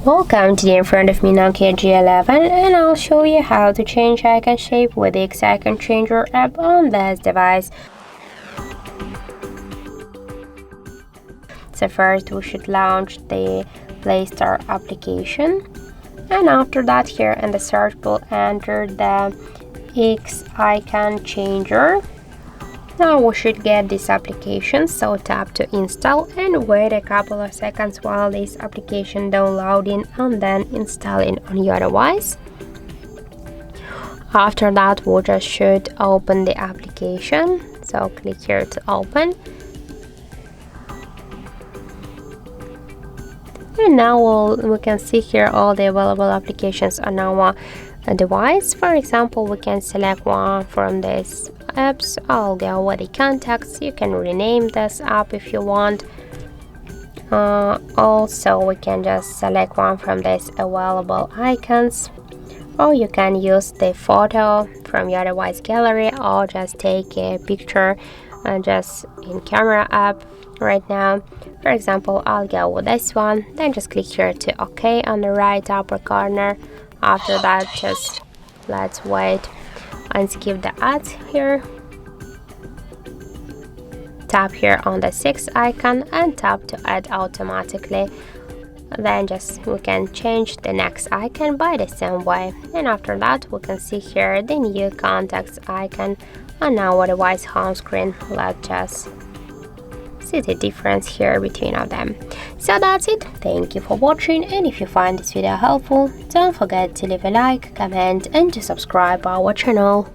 Welcome to the in front of me Nokia G11, and I'll show you how to change icon shape with the Icon Changer app on this device. So first we should launch the Play Store application, and after that here in the search we'll enter the Icon Changer. Now we should get this application, so tap to install and wait a couple of seconds while this application downloading and then installing on your device. After that we just should open the application, so click here to open. And now we can see here all the available applications on our device. For example, we can select one from these apps. I'll go with the contacts. You can rename this app if you want. Also, we can just select one from these available icons, or you can use the photo from your device gallery, or just take a picture just in camera app right now. For example, I'll go with this one, then just click here to OK on the right upper corner. After that, just let's wait and skip the ads here. Tap here on the 6th icon and tap to add automatically. Then just we can change the next icon by the same way, and after that we can see here the new contacts icon on our device home screen. Let's just see the difference here between of them. So that's it. Thank you for watching, and if you find this video helpful, don't forget to leave a like, comment and to subscribe our channel.